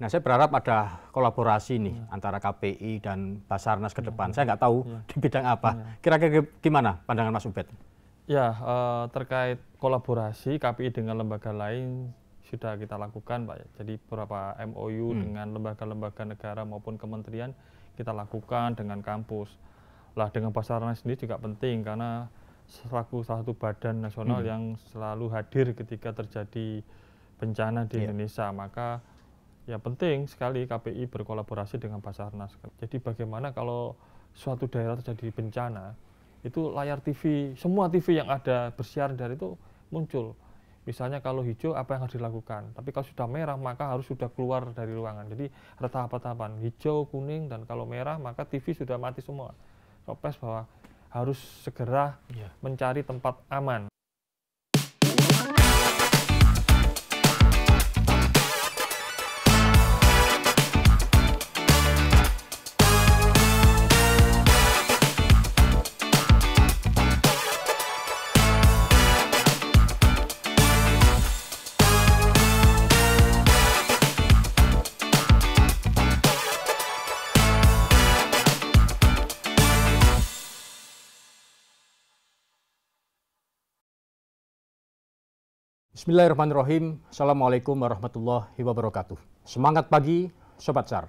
Nah, saya berharap ada kolaborasi nih antara KPI dan Basarnas ke depan. Saya nggak tahu di bidang apa. Kira-kira gimana pandangan Mas Ubed? Ya, terkait kolaborasi KPI dengan lembaga lain sudah kita lakukan, Pak. Jadi beberapa MOU dengan lembaga-lembaga negara maupun kementerian kita lakukan dengan kampus. Lah dengan Basarnas sendiri juga penting karena selaku salah satu badan nasional yang selalu hadir ketika terjadi bencana di Indonesia, maka ya penting sekali KPI berkolaborasi dengan Basarnas. Jadi bagaimana kalau suatu daerah terjadi bencana, itu layar TV, semua TV yang ada bersiaran dari itu muncul. Misalnya kalau hijau apa yang harus dilakukan, tapi kalau sudah merah maka harus sudah keluar dari ruangan. Jadi ada tahapan-tahapan, hijau, kuning, dan kalau merah maka TV sudah mati semua. Sopes bahwa harus segera mencari tempat aman. Bismillahirrahmanirrahim. Assalamualaikum warahmatullahi wabarakatuh. Semangat pagi, Sobat SAR.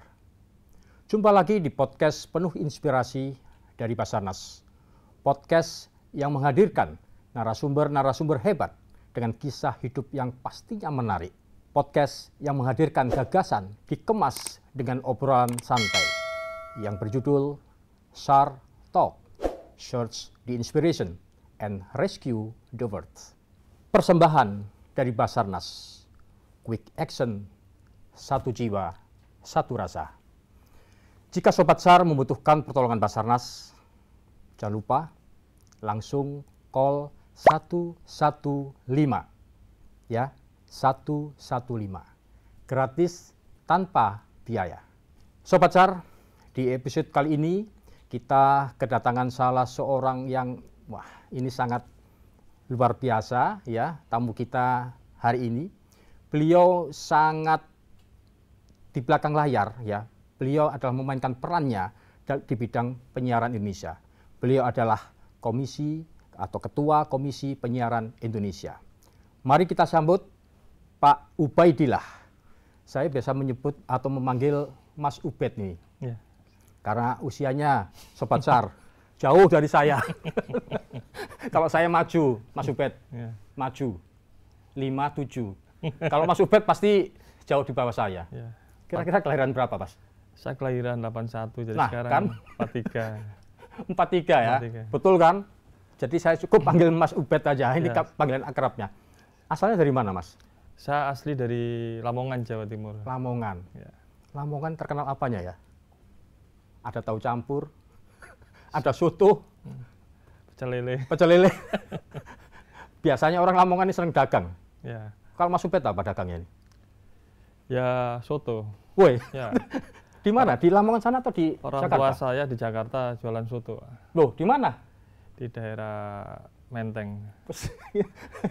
Jumpa lagi di podcast penuh inspirasi dari Basarnas. Podcast yang menghadirkan narasumber-narasumber hebat dengan kisah hidup yang pastinya menarik. Podcast yang menghadirkan gagasan dikemas dengan obrolan santai yang berjudul SAR Talk, Search the Inspiration and Rescue the World. Persembahan dari Basarnas, Quick Action, satu jiwa, satu rasa. Jika Sobat SAR membutuhkan pertolongan Basarnas, jangan lupa langsung call 115, ya, 115, gratis tanpa biaya. Sobat SAR, di episode kali ini kita kedatangan salah seorang yang, ini sangat luar biasa, ya, tamu kita hari ini. Beliau sangat di belakang layar, ya. Beliau adalah memainkan perannya di bidang penyiaran Indonesia. Beliau adalah komisi atau ketua Komisi Penyiaran Indonesia. Mari kita sambut Pak Ubaidillah. Saya biasa menyebut atau memanggil Mas Ubed nih, karena usianya Sobat SAR jauh dari saya. Kalau saya maju, Mas Ubed maju 57. Kalau Mas Ubed pasti jauh di bawah saya. Kira-kira kelahiran berapa, Mas? Saya kelahiran 81, jadi sekarang kan? 43. 43 ya, 43. Betul kan? Jadi saya cukup panggil Mas Ubed aja, ini panggilan akrabnya. Asalnya dari mana, Mas? Saya asli dari Lamongan, Jawa Timur. Lamongan. Lamongan terkenal apanya ya? Ada tahu campur, ada soto, pecel lele. Pecel lele. Biasanya orang Lamongan ini sering dagang. Ya. Kalau Mas Ubed apa dagangnya ini? Ya, soto. Woi. Ya. Di mana? Di Lamongan sana atau di Orang Jakarta? tua saya di Jakarta jualan soto. Loh, di mana? Di daerah Menteng.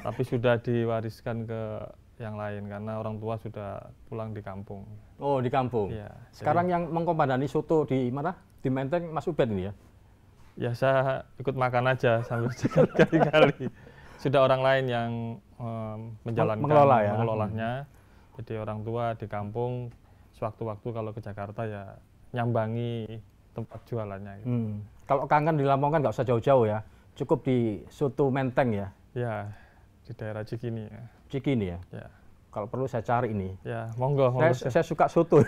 Tapi sudah diwariskan ke yang lain karena orang tua sudah pulang di kampung. Oh, di kampung. Ya, sekarang yang mengkomandani soto di mana? Di Menteng, Mas Ubed ini ya? Ya, saya ikut makan aja sambil sekali-kali. Sudah orang lain yang menjalankan, mengelolanya. Jadi orang tua di kampung, sewaktu-waktu kalau ke Jakarta ya nyambangi tempat jualannya. Gitu. Kalau kangen di Lamongan nggak usah jauh-jauh ya, cukup di soto Menteng ya? Ya, di daerah Cikini. Ya. Cikini ya? Ya. Kalau perlu saya cari ini. Ya, monggo. Saya suka soto.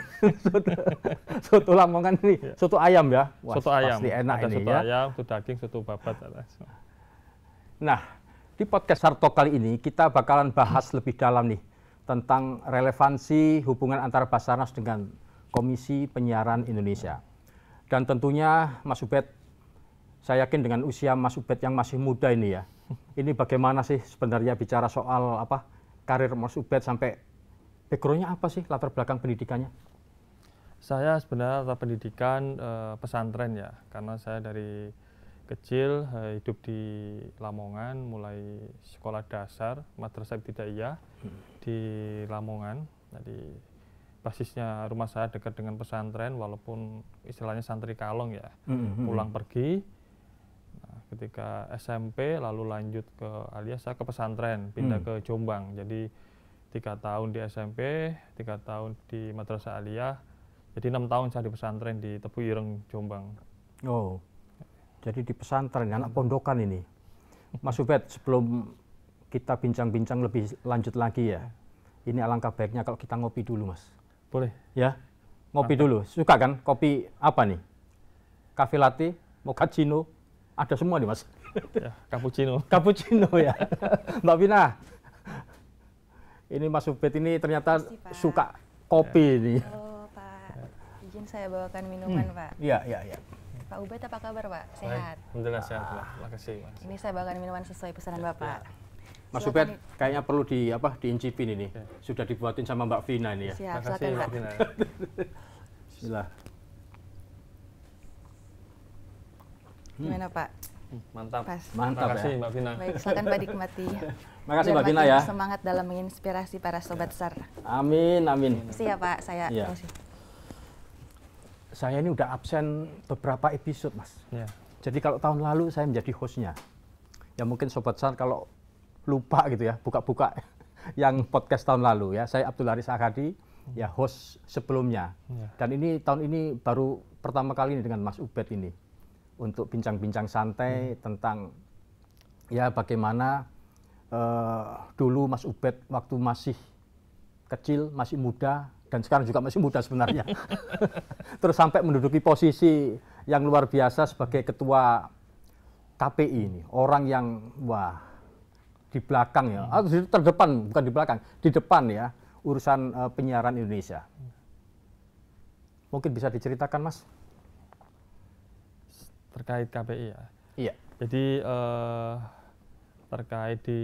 Soto Lamongan ini, soto ayam ya? Wah, soto ayam. Pasti enak ada ini soto ya. ayam, soto daging, soto babat. Nah, di podcast SAR Talk kali ini kita bakalan bahas lebih dalam nih tentang relevansi hubungan antara Basarnas dengan Komisi Penyiaran Indonesia. Dan tentunya Mas Ubed, saya yakin dengan usia Mas Ubed yang masih muda ini ya, ini bagaimana sih sebenarnya bicara soal karir Mas Ubed sampai background-nya apa sih, latar belakang pendidikannya? Saya sebenarnya latar pendidikan pesantren ya, karena saya dari kecil hidup di Lamongan, mulai sekolah dasar Madrasah Ibtidaiyah di Lamongan. Jadi basisnya rumah saya dekat dengan pesantren, walaupun istilahnya santri kalong ya, pulang pergi. Nah, ketika SMP lalu lanjut ke Aliyah, saya ke pesantren, pindah ke Jombang. Jadi 3 tahun di SMP, 3 tahun di Madrasah Aliyah, jadi 6 tahun saya di pesantren di Tebu Ireng, Jombang. Oh, jadi di pesantren, anak pondokan ini. Mas Ubed, sebelum kita bincang-bincang lebih lanjut lagi ya, ini alangkah baiknya kalau kita ngopi dulu, Mas. Boleh. Ya, ngopi dulu. Suka kan kopi apa nih? Cafe latte, mochaccino, ada semua nih, Mas. Ya, cappuccino. Cappuccino ya. Mbak Vina, ini Mas Ubed ini ternyata suka kopi ini. Halo Pak, izin saya bawakan minuman Pak. Iya, iya, iya. Pak Ubed apa kabar Pak? Sehat? Alhamdulillah sehat, Pak. Terima kasih, Mas. Ini saya bawakan minuman sesuai pesanan Bapak. Mas Silakan Ubed kayaknya perlu diincipin ini. Sudah dibuatin sama Mbak Vina ini ya. Siap, Terima kasih, silakan Mbak Pak. Vina. Bismillah. Gimana Pak? Mantap. Pas. Mantap Terima kasih, ya. Mbak Vina. Baik, silakan Pak nikmati. Makasih Biar Mbak Vina makin ya. Semangat dalam menginspirasi para sobat SAR. Amin, amin. Iya Pak, saya Iya. terus. Saya ini udah absen beberapa episode, Mas. Ya. Jadi kalau tahun lalu saya menjadi hostnya. Ya mungkin Sobat SAR kalau lupa gitu ya, buka-buka yang podcast tahun lalu ya. Saya Abdul Haris Akadi, ya host sebelumnya. Ya. Dan ini tahun ini baru pertama kali ini dengan Mas Ubed ini. Untuk bincang-bincang santai tentang ya bagaimana dulu Mas Ubed waktu masih kecil, masih muda, dan sekarang juga masih muda sebenarnya. Terus sampai menduduki posisi yang luar biasa sebagai ketua KPI ini. Orang yang wah di belakang ya, atau di terdepan, bukan di belakang, di depan ya urusan penyiaran Indonesia. Mungkin bisa diceritakan Mas? Terkait KPI ya. Iya. Jadi terkait di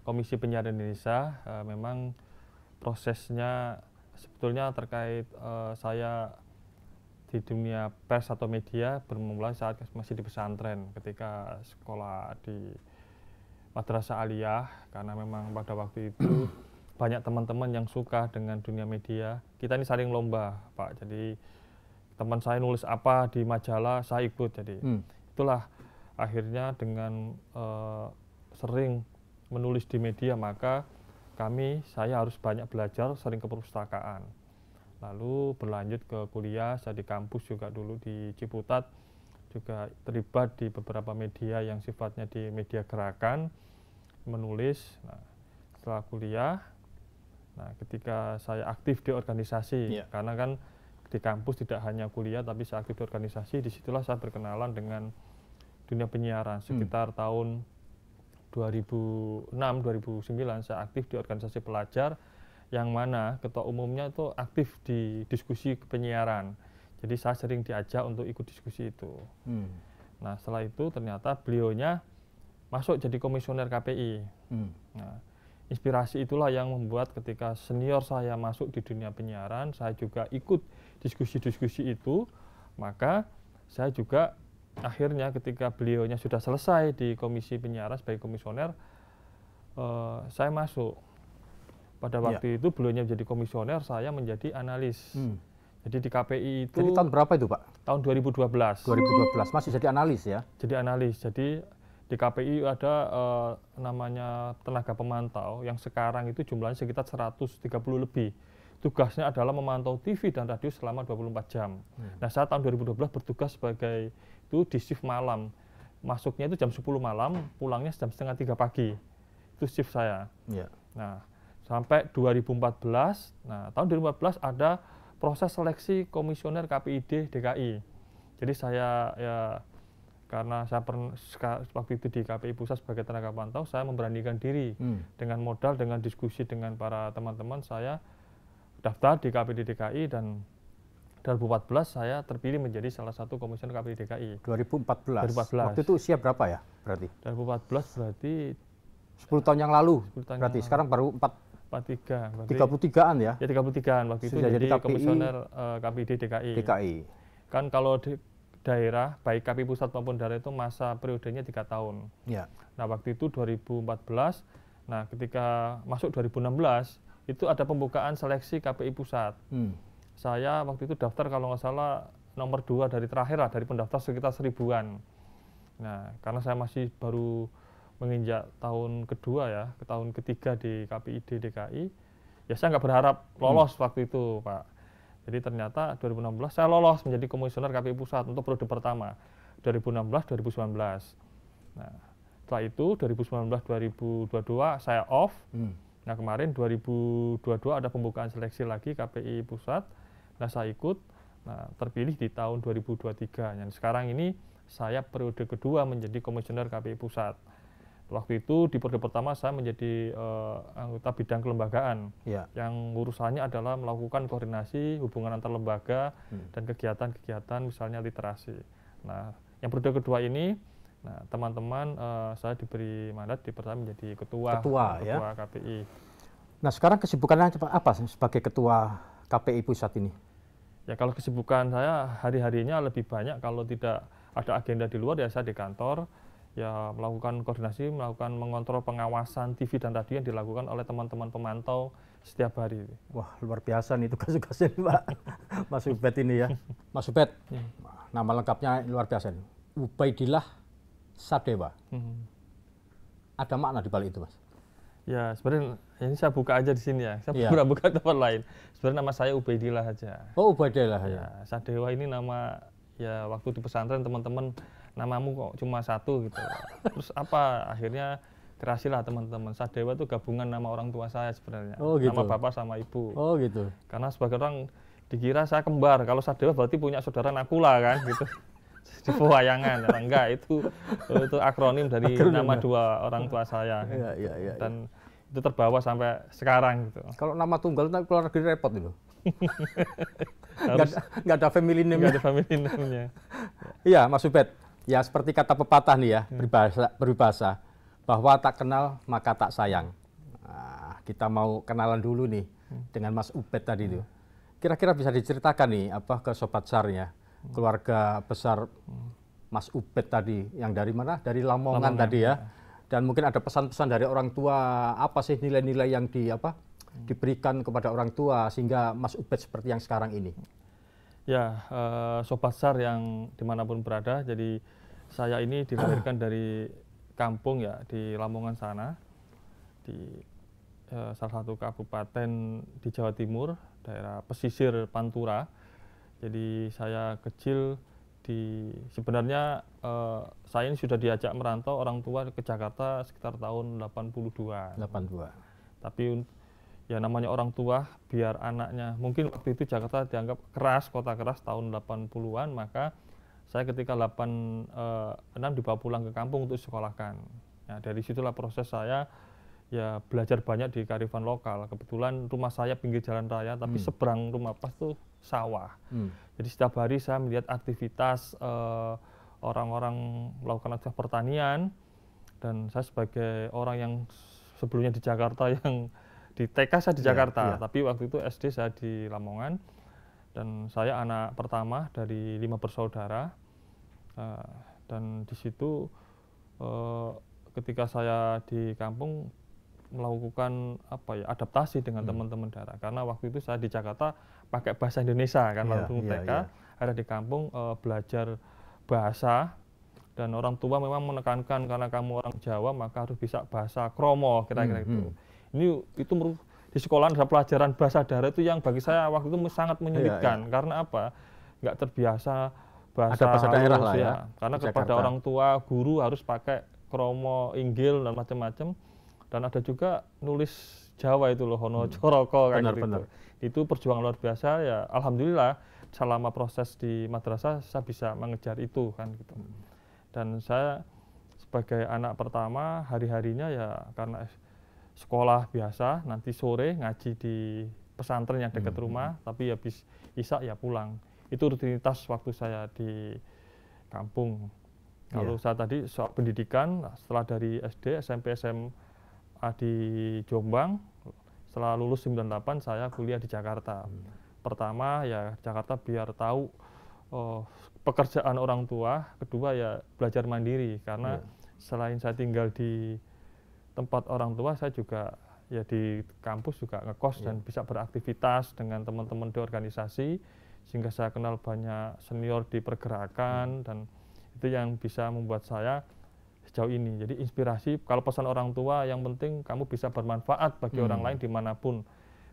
Komisi Penyiaran Indonesia, memang prosesnya sebetulnya terkait saya di dunia pers atau media bermula saat masih di pesantren ketika sekolah di Madrasah Aliyah, karena memang pada waktu itu banyak teman-teman yang suka dengan dunia media. Kita ini saling lomba, Pak. Jadi teman saya nulis apa di majalah, saya ikut. Jadi itulah akhirnya dengan sering menulis di media, maka saya harus banyak belajar, sering ke perpustakaan. Lalu berlanjut ke kuliah, saya di kampus juga dulu di Ciputat, juga terlibat di beberapa media yang sifatnya di media gerakan, menulis. Nah, setelah kuliah, nah ketika saya aktif di organisasi, karena kan di kampus tidak hanya kuliah, tapi saya aktif di organisasi, disitulah saya berkenalan dengan dunia penyiaran. Sekitar tahun 2006-2009 saya aktif di organisasi pelajar, yang mana ketua umumnya itu aktif di diskusi penyiaran. Jadi saya sering diajak untuk ikut diskusi itu. Nah setelah itu ternyata beliaunya masuk jadi komisioner KPI. Nah, inspirasi itulah yang membuat ketika senior saya masuk di dunia penyiaran, saya juga ikut diskusi-diskusi itu. Maka saya juga akhirnya ketika beliaunya sudah selesai di Komisi Penyiaran sebagai komisioner, saya masuk. Pada waktu itu beliaunya menjadi komisioner, saya menjadi analis. Jadi di KPI itu. Jadi tahun berapa itu Pak? Tahun 2012. 2012, masih jadi analis ya? Jadi analis. Jadi di KPI ada namanya tenaga pemantau yang sekarang itu jumlahnya sekitar 130 lebih. Tugasnya adalah memantau TV dan radio selama 24 jam. Nah, saya tahun 2012 bertugas sebagai itu di shift malam. Masuknya itu jam 10 malam, pulangnya jam setengah 3 pagi. Itu shift saya. Nah, sampai 2014, nah tahun 2014 ada proses seleksi komisioner KPID DKI. Jadi saya ya karena saya waktu itu di KPI Pusat sebagai tenaga pantau, saya memberanikan diri dengan modal, dengan diskusi dengan para teman-teman, saya daftar di KPID DKI dan 2014 saya terpilih menjadi salah satu komisioner KPID DKI. 2014. Waktu itu usia berapa ya berarti? 2014 berarti 10 tahun yang lalu. Berarti sekarang baru 33-an ya? Ya 33-an waktu itu jadi komisioner KPID DKI. Kan kalau di daerah, baik KPI pusat maupun daerah itu masa periodenya 3 tahun. Nah waktu itu 2014, nah ketika masuk 2016, itu ada pembukaan seleksi KPI Pusat. Saya waktu itu daftar kalau nggak salah nomor 2 dari terakhir lah, dari pendaftar sekitar 1000-an. Nah, karena saya masih baru menginjak tahun kedua ya, ke tahun ketiga di KPID DKI, ya saya nggak berharap lolos waktu itu, Pak. Jadi ternyata 2016 saya lolos menjadi komisioner KPI Pusat untuk periode pertama, 2016-2019. Nah, setelah itu 2019-2022 saya off. Nah, kemarin 2022 ada pembukaan seleksi lagi KPI Pusat. Nah, saya ikut. Nah, terpilih di tahun 2023. Dan sekarang ini saya periode kedua menjadi komisioner KPI Pusat. Waktu itu di periode pertama saya menjadi anggota bidang kelembagaan, yang urusannya adalah melakukan koordinasi hubungan antar lembaga dan kegiatan-kegiatan misalnya literasi. Nah, yang periode kedua ini, nah teman-teman saya diberi mandat di pertama menjadi ketua KPI. Nah, sekarang kesibukannya apa sebagai ketua KPI Pusat ini? Ya, kalau kesibukan saya hari-harinya lebih banyak, kalau tidak ada agenda di luar ya saya di kantor. Ya, melakukan koordinasi, melakukan mengontrol pengawasan TV dan radio yang dilakukan oleh teman-teman pemantau setiap hari. Wah, luar biasa nih tugas-tugasnya Pak Mas Ubed ini ya. Mas Ubed, nama lengkapnya luar biasa nih. Ubaidillah Sadewa. Ada makna di balik itu, Mas? Ya, sebenarnya ini saya buka aja di sini ya. Saya pernah buka tempat lain. Sebenarnya nama saya Ubaidillah aja. Oh, Ubaidillah ya. Sadewa ini nama, ya waktu di pesantren teman-teman, namamu kok cuma satu gitu. Terus apa, akhirnya kreasilah teman-teman. Sadewa itu gabungan nama orang tua saya sebenarnya. Oh, gitu. Nama bapak sama ibu. Oh gitu. Karena sebagai orang dikira saya kembar. Kalau Sadewa berarti punya saudara Nakula kan gitu. Di pewayangan. Enggak, itu akronim dari nama dua orang tua saya. Iya. Dan itu terbawa sampai sekarang gitu. Kalau nama tunggal itu keluar negeri repot itu. Nggak ada family name. Nggak ada family name-nya. Iya, Mas Ubed. Ya, seperti kata pepatah nih ya, beribahasa bahwa tak kenal maka tak sayang. Nah, kita mau kenalan dulu nih dengan Mas Ubed tadi itu. Kira-kira bisa diceritakan nih apa ke Sobat Sarnya, keluarga besar Mas Ubed tadi, yang dari mana? Dari Lamongan tadi ya. Dan mungkin ada pesan-pesan dari orang tua, apa sih nilai-nilai yang diberikan kepada orang tua sehingga Mas Ubed seperti yang sekarang ini? Ya, Sobat Sar yang dimanapun berada, jadi saya ini dilahirkan dari kampung ya, di Lamongan sana, di salah satu kabupaten di Jawa Timur, daerah pesisir Pantura. Jadi saya kecil sebenarnya saya ini sudah diajak merantau orang tua ke Jakarta sekitar tahun 82. Tapi ya namanya orang tua, biar anaknya, mungkin waktu itu Jakarta dianggap keras, kota keras tahun 80-an, maka saya ketika 86 dibawa pulang ke kampung untuk disekolahkan. Nah, dari situlah proses saya ya belajar banyak di kearifan lokal. Kebetulan rumah saya pinggir jalan raya, tapi seberang rumah pas itu sawah. Jadi setiap hari saya melihat aktivitas orang-orang melakukan aktivitas pertanian, dan saya sebagai orang yang sebelumnya di Jakarta, yang di TK saya di Jakarta, tapi waktu itu SD saya di Lamongan, dan saya anak pertama dari 5 bersaudara, dan di situ ketika saya di kampung melakukan adaptasi dengan teman-teman daerah, karena waktu itu saya di Jakarta pakai bahasa Indonesia kan, waktu TK, ada di kampung belajar bahasa, dan orang tua memang menekankan karena kamu orang Jawa maka harus bisa bahasa Kromo kira-kira itu. Itu di sekolah ada pelajaran bahasa daerah itu yang bagi saya waktu itu sangat menyulitkan. Karena apa? Nggak terbiasa bahasa daerah halus lah ya. Karena kepada orang tua, guru harus pakai Kromo, Inggil dan macam-macam. Dan ada juga nulis Jawa itu loh, Hono Coroko kayak gitu. Itu perjuangan luar biasa ya. Alhamdulillah selama proses di madrasah saya bisa mengejar itu kan gitu. Dan saya sebagai anak pertama hari-harinya ya karena sekolah biasa, nanti sore ngaji di pesantren yang dekat rumah, tapi habis Isya ya pulang. Itu rutinitas waktu saya di kampung. Kalau saya tadi soal pendidikan, setelah dari SD, SMP, SMA di Jombang, setelah lulus 98 saya kuliah di Jakarta. Pertama ya Jakarta biar tahu pekerjaan orang tua, kedua ya belajar mandiri, karena selain saya tinggal di tempat orang tua, saya juga ya di kampus juga ngekos dan bisa beraktivitas dengan teman-teman di organisasi, sehingga saya kenal banyak senior di pergerakan dan itu yang bisa membuat saya sejauh ini. Jadi inspirasi, kalau pesan orang tua yang penting kamu bisa bermanfaat bagi orang lain dimanapun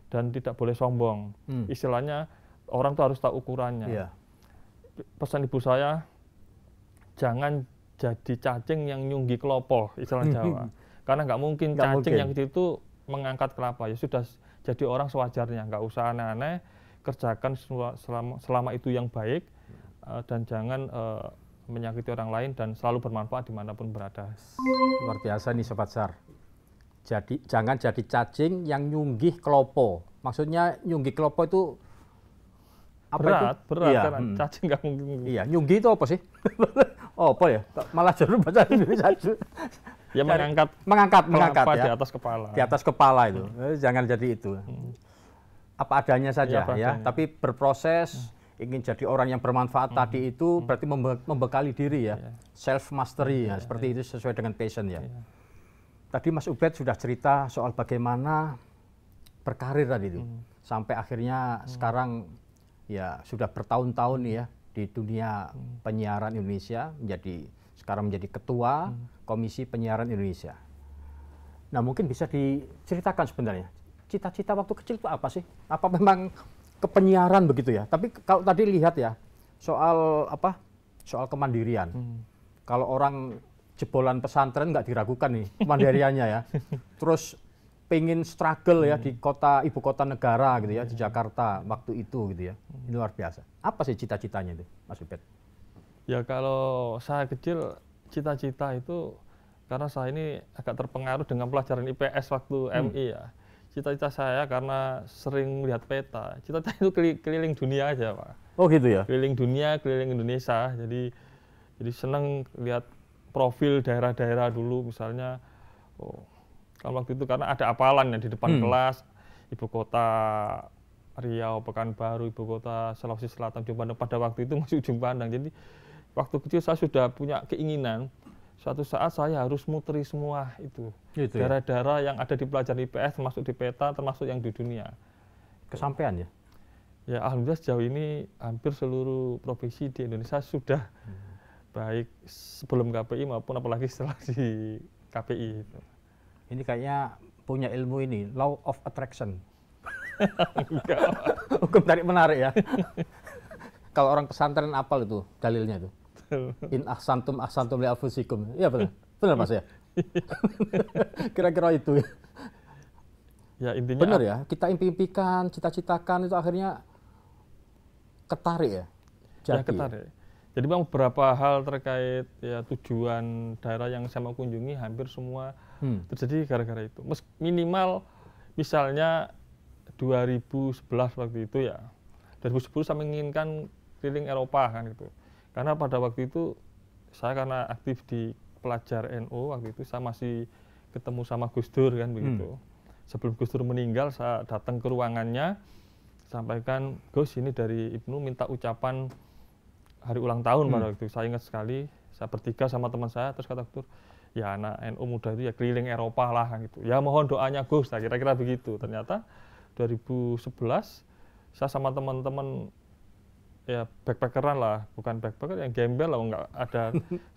dan tidak boleh sombong. Istilahnya orang tuh harus tahu ukurannya. Pesan ibu saya, jangan jadi cacing yang nyunggi kelopo, istilah Jawa. Karena nggak mungkin cacing yang itu mengangkat kelapa. Ya sudah, jadi orang sewajarnya, nggak usah aneh-aneh, kerjakan selama itu yang baik dan jangan menyakiti orang lain dan selalu bermanfaat dimanapun berada. Luar biasa nih Sobat SAR. Jadi jangan jadi cacing yang nyunggih kelopo. Maksudnya nyunggih kelopo itu apa berat iya, karena cacing nggak mungkin. Iya, nyunggih itu apa sih? Oh, apa ya? Malah juru bahasa Indonesia. Ya mengangkat ya. Di atas kepala. Di atas kepala itu. Jangan jadi itu. Apa adanya saja ya, tapi berproses. Ingin jadi orang yang bermanfaat tadi itu berarti membekali diri ya, self mastery ya, seperti itu sesuai dengan passion ya. Tadi Mas Ubed sudah cerita soal bagaimana berkarir tadi itu, sampai akhirnya sekarang ya sudah bertahun-tahun ya di dunia penyiaran Indonesia, sekarang menjadi ketua Komisi Penyiaran Indonesia. Nah mungkin bisa diceritakan sebenarnya cita-cita waktu kecil itu apa sih? Apa memang kepenyiaran begitu ya? Tapi kalau tadi lihat ya soal kemandirian. Kalau orang jebolan pesantren nggak diragukan nih kemandiriannya ya. Terus pengen struggle ya di ibu kota negara gitu ya, di Jakarta waktu itu gitu ya. Ini luar biasa. Apa sih cita-citanya itu, Mas Ubed? Ya kalau saya kecil cita-cita itu karena saya ini agak terpengaruh dengan pelajaran IPS waktu MI ya. Cita-cita saya karena sering melihat peta, cita-cita itu keliling dunia aja Pak. Oh gitu ya? Keliling dunia, keliling Indonesia, jadi senang lihat profil daerah-daerah dulu misalnya, kalau waktu itu karena ada apalan ya di depan kelas, ibu kota Riau, Pekanbaru, ibu kota Sulawesi Selatan, Ujung Pandang, pada waktu itu masih Ujung Pandang, jadi waktu kecil saya sudah punya keinginan, suatu saat saya harus muteri semua itu daerah-daerah yang ada di pelajaran IPS, termasuk di peta, termasuk yang di dunia. Kesampaian ya? Ya alhamdulillah sejauh ini hampir seluruh provinsi di Indonesia sudah baik sebelum KPI maupun apalagi setelah di KPI. Ini kayaknya punya ilmu ini, law of attraction. Hukum tarik menarik ya. Kalau orang pesantren apal itu dalilnya itu. In ahsantum li anfusikum. Iya benar. Benar Mas ya? Kira-kira itu. Ya intinya benar ya, kita impikan, cita-citakan itu akhirnya ketarik ya. Ya ketarik. Jadi memang beberapa hal terkait ya tujuan daerah yang saya mau kunjungi hampir semua terjadi gara-gara itu. Minimal misalnya 2011 waktu itu ya. 2010 saya menginginkan keliling Eropa kan gitu. Karena pada waktu itu saya karena aktif di pelajar NU waktu itu saya masih ketemu sama Gus Dur kan begitu. Sebelum Gus Dur meninggal saya datang ke ruangannya sampaikan, Gus ini dari Ibnu minta ucapan hari ulang tahun pada waktu itu. Saya ingat sekali, saya bertiga sama teman saya, terus kata Gus Dur, ya anak NU muda itu ya keliling Eropa lah kan gitu. Ya mohon doanya Gus, kira-kira begitu. Ternyata 2011 saya sama teman-teman ya backpackeran lah, bukan backpacker yang gembel lah, nggak ada.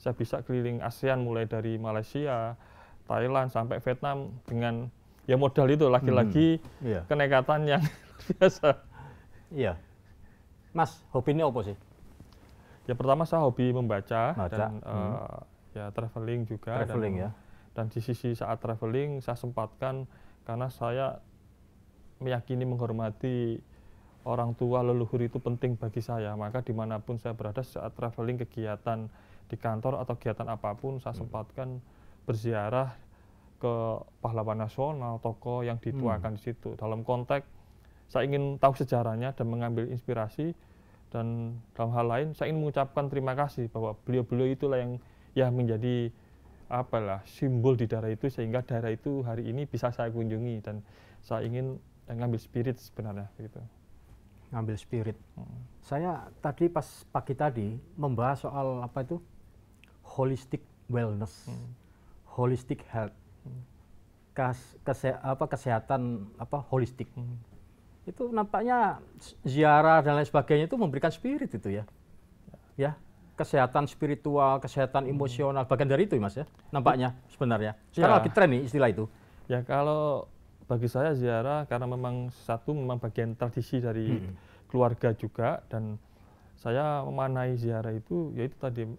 Saya bisa keliling ASEAN mulai dari Malaysia, Thailand sampai Vietnam dengan ya modal itu lagi-lagi kenekatan yang biasa. Iya. Mas, hobinya apa sih? Ya pertama saya hobi membaca dan ya traveling juga. Traveling ya. Dan di sisi saat traveling saya sempatkan karena saya meyakini menghormati orang tua leluhur itu penting bagi saya, maka dimanapun saya berada saat traveling kegiatan di kantor atau kegiatan apapun saya sempatkan berziarah ke pahlawan nasional, tokoh yang dituakan di situ. Dalam konteks saya ingin tahu sejarahnya dan mengambil inspirasi, dan dalam hal lain saya ingin mengucapkan terima kasih bahwa beliau-beliau itulah yang ya menjadi simbol di daerah itu sehingga daerah itu hari ini bisa saya kunjungi dan saya ingin ngambil spirit sebenarnya gitu. Ngambil spirit. Saya tadi pas pagi tadi membahas soal apa itu holistic wellness, holistic health. kesehatan holistik. Itu nampaknya ziarah dan lain sebagainya itu memberikan spirit itu ya. Ya, kesehatan spiritual, kesehatan emosional, bagian dari itu Mas ya. Nampaknya sebenarnya. Sekarang lagi tren nih istilah itu. Ya kalau bagi saya ziarah karena memang memang bagian tradisi dari keluarga juga, dan saya memaknai ziarah itu yaitu tadi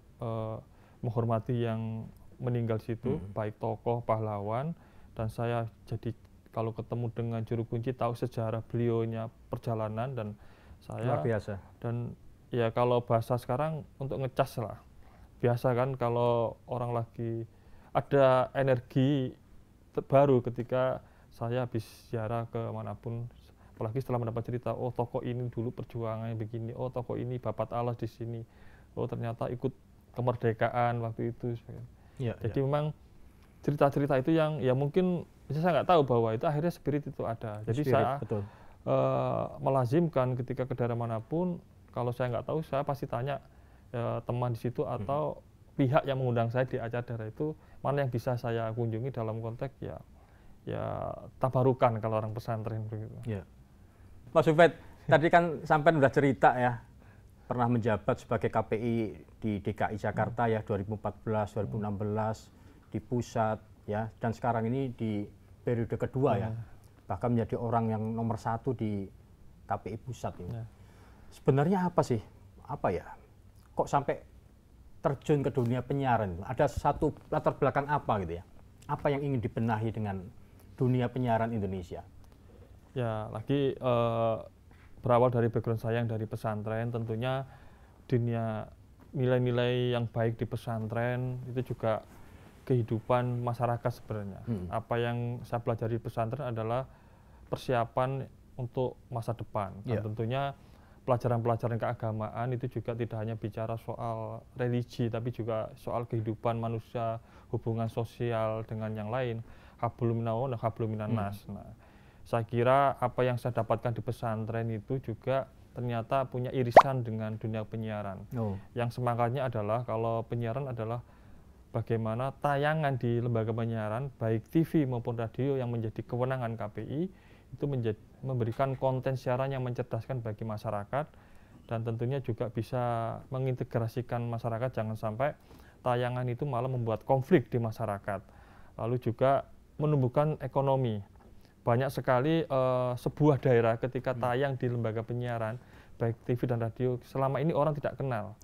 menghormati yang meninggal situ, baik tokoh, pahlawan, dan saya jadi kalau ketemu dengan juru kunci tahu sejarah beliaunya perjalanan, dan saya luar biasa. Dan ya kalau bahasa sekarang untuk ngecas lah. Biasa kan kalau orang lagi ada energi baru ketika saya habis ziarah ke manapun, apalagi setelah mendapat cerita, oh tokoh ini dulu perjuangannya begini, oh tokoh ini babat alas di sini, oh ternyata ikut kemerdekaan waktu itu. Ya, jadi memang cerita-cerita itu yang ya mungkin saya nggak tahu bahwa itu akhirnya spirit itu ada. Jadi saya melazimkan ketika ke daerah manapun, kalau saya nggak tahu saya pasti tanya teman di situ atau pihak yang mengundang saya di acara daerah itu, mana yang bisa saya kunjungi dalam konteks ya tabarukan kalau orang pesantren begitu. Ya. Mas Ubed, tadi kan sampai udah cerita ya, pernah menjabat sebagai KPI di DKI Jakarta ya 2014, 2016 di pusat ya, dan sekarang ini di periode kedua ya, bahkan menjadi orang yang nomor 1 di KPI pusat ini. Sebenarnya apa sih, kok sampai terjun ke dunia penyiaran? Ada satu latar belakang apa gitu ya? Apa yang ingin dibenahi dengan dunia penyiaran Indonesia? Ya, lagi berawal dari background saya yang dari pesantren, tentunya dunia nilai-nilai yang baik di pesantren itu juga kehidupan masyarakat sebenarnya. Apa yang saya pelajari di pesantren adalah persiapan untuk masa depan. Dan tentunya pelajaran-pelajaran keagamaan itu juga tidak hanya bicara soal religi, tapi juga soal kehidupan manusia, hubungan sosial dengan yang lain, hablum minallah dan hablum minan nas. Nah, saya kira apa yang saya dapatkan di pesantren itu juga ternyata punya irisan dengan dunia penyiaran. Yang semangatnya adalah kalau penyiaran adalah bagaimana tayangan di lembaga penyiaran, baik TV maupun radio yang menjadi kewenangan KPI, itu memberikan konten siaran yang mencerdaskan bagi masyarakat, dan tentunya juga bisa mengintegrasikan masyarakat, jangan sampai tayangan itu malah membuat konflik di masyarakat. Lalu juga menumbuhkan ekonomi. Banyak sekali sebuah daerah ketika tayang di lembaga penyiaran, baik TV dan radio, selama ini orang tidak kenal.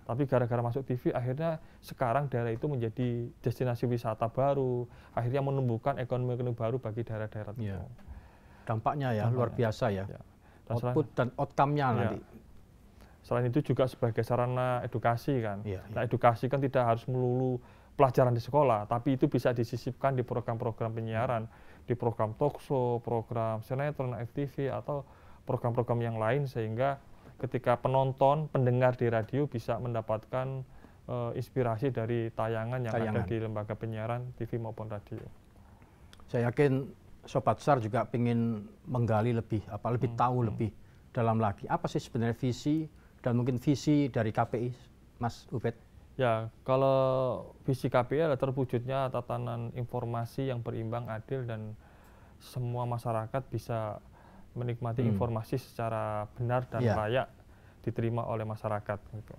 Tapi gara-gara masuk TV, akhirnya sekarang daerah itu menjadi destinasi wisata baru, akhirnya menumbuhkan ekonomi baru bagi daerah-daerah itu. Dampaknya ya luar biasa ya. Output dan outcome-nya nanti. Selain itu juga sebagai sarana edukasi kan. Nah, edukasi kan tidak harus melulu pelajaran di sekolah, tapi itu bisa disisipkan di program-program penyiaran, di program talkshow, program sinetron, FTV, atau program-program yang lain, sehingga ketika penonton, pendengar di radio bisa mendapatkan inspirasi dari tayangan yang ada di lembaga penyiaran TV maupun radio. Saya yakin Sobat SAR juga ingin menggali lebih tahu lebih dalam lagi. Apa sih sebenarnya visi dan mungkin visi dari KPI, Mas Ubed? Ya, kalau visi KPI adalah terwujudnya tatanan informasi yang berimbang, adil, dan semua masyarakat bisa menikmati informasi secara benar dan layak diterima oleh masyarakat. Gitu.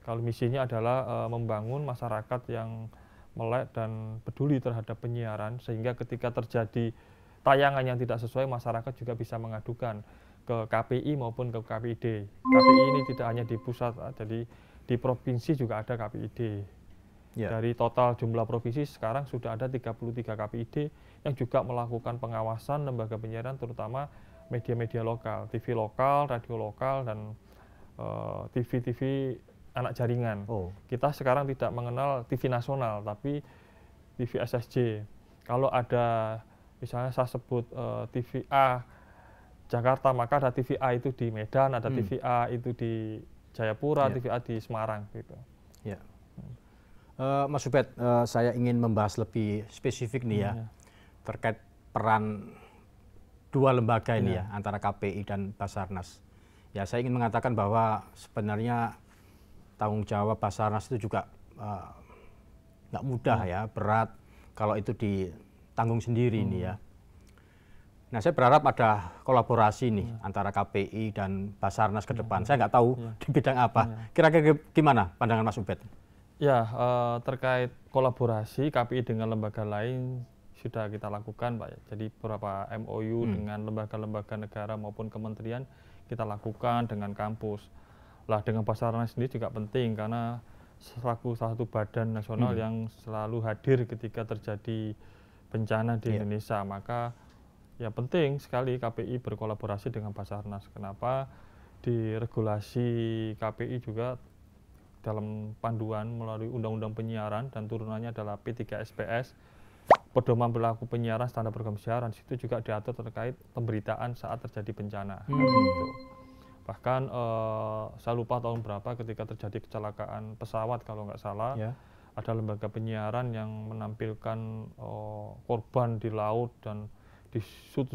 Kalau misinya adalah membangun masyarakat yang melek dan peduli terhadap penyiaran, sehingga ketika terjadi tayangan yang tidak sesuai, masyarakat juga bisa mengadukan ke KPI maupun ke KPID. KPI ini tidak hanya di pusat, jadi di provinsi juga ada KPID. Dari total jumlah provinsi sekarang sudah ada 33 KPID yang juga melakukan pengawasan lembaga penyiaran, terutama media-media lokal, TV lokal, radio lokal, dan TV-TV anak jaringan. Kita sekarang tidak mengenal TV nasional, tapi TV SSJ. Kalau ada, misalnya saya sebut TV A Jakarta, maka ada TV A itu di Medan, ada TV A itu di Jayapura, TV A di Semarang. Gitu. Mas Ubed, saya ingin membahas lebih spesifik nih ya, terkait peran dua lembaga ini ya, antara KPI dan Basarnas. Ya, saya ingin mengatakan bahwa sebenarnya tanggung jawab Basarnas itu juga nggak mudah ya, berat. Kalau itu tanggung sendiri ini ya. Nah, saya berharap ada kolaborasi nih antara KPI dan Basarnas ke depan. Saya nggak tahu di bidang apa. Kira-kira gimana pandangan Mas Ubed? Ya, terkait kolaborasi KPI dengan lembaga lain sudah kita lakukan, Pak. Jadi beberapa MOU dengan lembaga-lembaga negara maupun kementerian kita lakukan dengan kampus. Lah, dengan Basarnas sendiri juga penting karena selaku salah satu badan nasional yang selalu hadir ketika terjadi bencana di Indonesia, maka ya penting sekali KPI berkolaborasi dengan Basarnas. Kenapa? Di regulasi KPI juga dalam panduan melalui Undang-Undang Penyiaran dan turunannya adalah P3SPS, pedoman berlaku penyiaran standar program siaran, situ juga diatur terkait pemberitaan saat terjadi bencana. Gitu. Bahkan saya lupa tahun berapa ketika terjadi kecelakaan pesawat kalau nggak salah, ada lembaga penyiaran yang menampilkan korban di laut dan di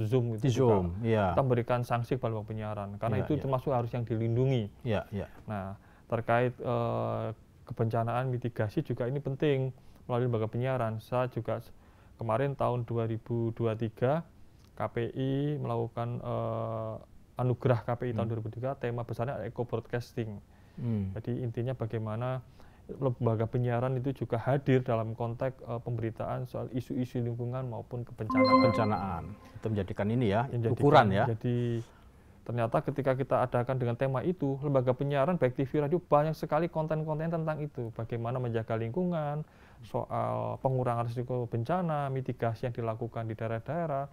zoom itu juga kita berikan sanksi kepada penyiaran karena itu termasuk harus yang dilindungi. Nah, terkait kebencanaan mitigasi juga ini penting melalui lembaga penyiaran. Saya juga kemarin tahun 2023 KPI melakukan anugerah KPI tahun 2003, tema besarnya eco broadcasting. Jadi intinya bagaimana lembaga penyiaran itu juga hadir dalam konteks pemberitaan soal isu-isu lingkungan maupun kebencanaan. Itu menjadikan ini ya, ukuran ya. Jadi ternyata ketika kita adakan dengan tema itu, lembaga penyiaran baik TV radio banyak sekali konten-konten tentang itu. Bagaimana menjaga lingkungan, soal pengurangan risiko bencana, mitigasi yang dilakukan di daerah-daerah,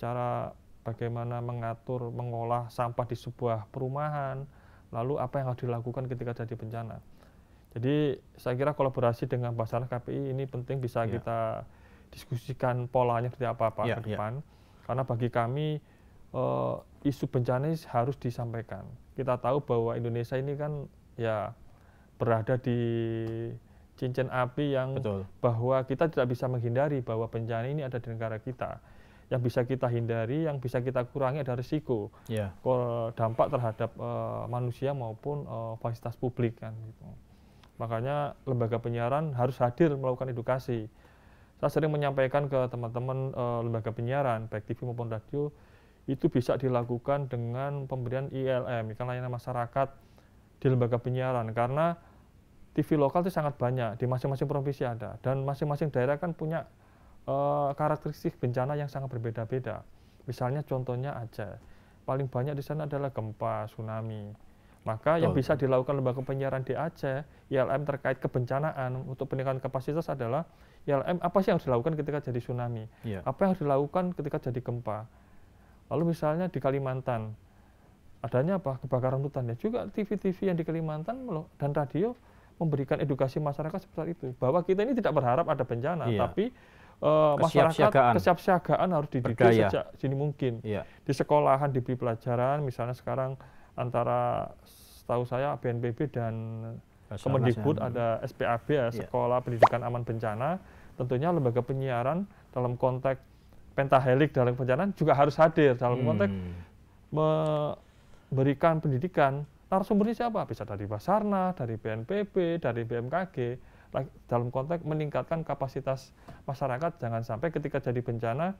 cara bagaimana mengatur, mengolah sampah di sebuah perumahan, lalu apa yang harus dilakukan ketika terjadi bencana. Jadi saya kira kolaborasi dengan Basarnas KPI ini penting bisa kita diskusikan polanya seperti apa Pak ke depan. Karena bagi kami isu bencana ini harus disampaikan. Kita tahu bahwa Indonesia ini kan ya berada di cincin api yang bahwa kita tidak bisa menghindari bahwa bencana ini ada di negara kita. Yang bisa kita hindari, yang bisa kita kurangi ada risiko dampak terhadap manusia maupun fasilitas publik kan gitu. Makanya lembaga penyiaran harus hadir melakukan edukasi. Saya sering menyampaikan ke teman-teman lembaga penyiaran, baik TV maupun radio, itu bisa dilakukan dengan pemberian ILM, Iklan Layanan Masyarakat di lembaga penyiaran. Karena TV lokal itu sangat banyak, di masing-masing provinsi ada. Dan masing-masing daerah kan punya karakteristik bencana yang sangat berbeda-beda. Misalnya contohnya Aceh, paling banyak di sana adalah gempa, tsunami. Maka yang bisa dilakukan lembaga penyiaran di Aceh, ILM terkait kebencanaan untuk peningkatan kapasitas adalah ILM apa sih yang harus dilakukan ketika jadi tsunami, apa yang harus dilakukan ketika jadi gempa. Lalu misalnya di Kalimantan, adanya apa? Kebakaran hutan. Ya juga TV-TV yang di Kalimantan dan radio memberikan edukasi masyarakat seperti itu. Bahwa kita ini tidak berharap ada bencana, tapi masyarakat kesiapsiagaan harus dididik sejak dini mungkin. Di sekolahan diberi pelajaran, misalnya sekarang antara setahu saya BNPB dan Kemendikbud ada SPAB ya, Sekolah Pendidikan Aman Bencana. Tentunya lembaga penyiaran dalam konteks pentahelik dalam bencana juga harus hadir dalam konteks memberikan pendidikan. Narasumbernya siapa? Bisa dari Basarnas, dari BNPB, dari BMKG. Dalam konteks meningkatkan kapasitas masyarakat, jangan sampai ketika jadi bencana,